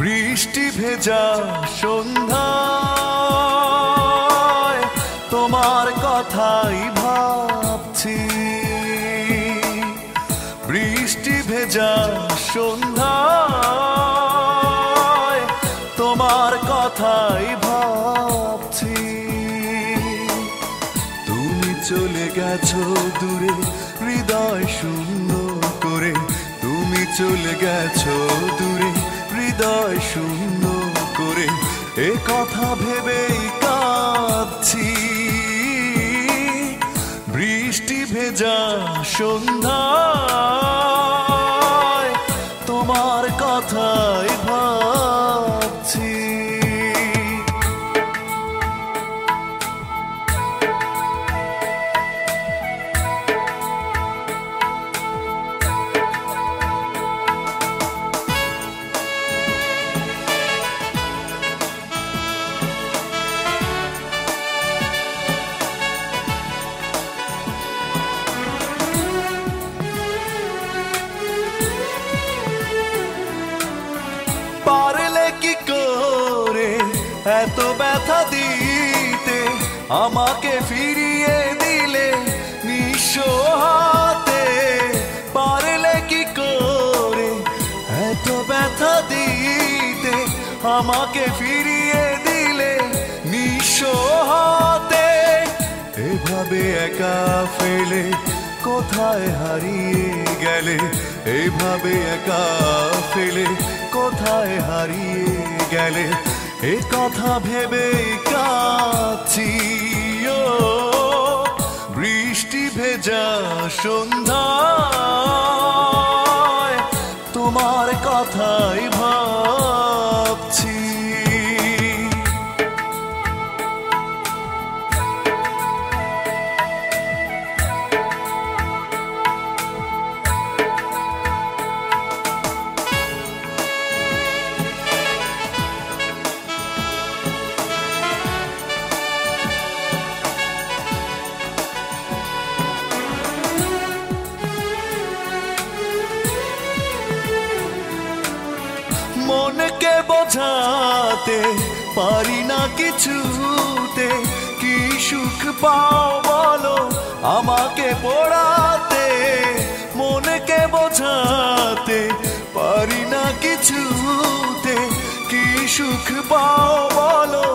বৃষ্টি ভেজা সন্ধ্যায় তোমার কথাই ভাবছি। বৃষ্টি ভেজা সন্ধ্যায় তোমার কথাই ভাবছি। তুমি চলে গেছো দূরে হৃদয় শূন্য করে, তুমি চলে গেছো দূরে হৃদয় শূন্য করে, এ কথা ভেবেই কাঁদছি। বৃষ্টি ভেজা সন্ধ্যায় তোমার কথাই ভাবছি। পারলে কি করে এত ব্যথা দিতে, আমাকে ফিরিয়ে দিলে নিঃস্ব হাতে। পারলে কি করে এত ব্যথা দিতে, আমাকে ফিরিয়ে দিলে নিঃস্ব হাতে। এভাবে একা ফেলে কোথায় হারিয়ে গেলে, এভাবে একা ফেলে কোথায় হারিয়ে গেলে, এ কথা ভেবে কাঁদছি। ও বৃষ্টি ভেজা সন্ধ্যায় তোমার কথাই ভাবছি। মনকে বোঝাতে পারি না কিছুতে, কি সুখ পাও বলো আমাকে পোড়াতে। মনকে বোঝাতে পারি না কিছুতে, কি সুখ পাও বলো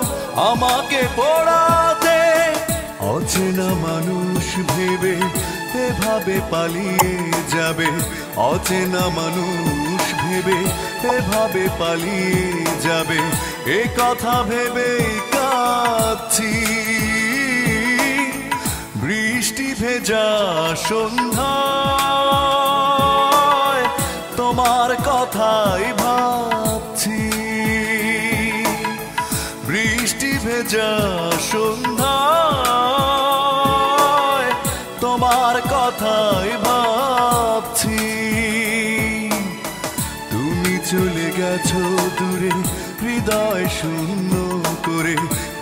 আমাকে পোড়াতে। অচেনা মানুষ ভেবে এভাবে পালিয়ে যাবে, অচেনা মানুষ ভেবে এভাবে পালিয়ে যাবে, এ কথা ভেবে কাঁদছি। বৃষ্টি ভেজা সন্ধ্যায় তোমার কথাই ভাবছি। বৃষ্টি ভেজা সন্ধ্যায় তোমার কথাই ভাবছি। তুমি চলে গেছো দূরে হৃদয় শূন্য করে,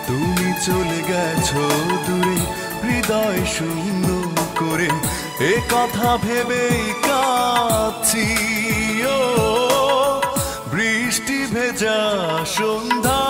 তুমি চলে গেছো দূরে হৃদয় শূন্য করে, এ কথা ভেবেই কাঁদছি। ও বৃষ্টি ভেজা সন্ধ্যা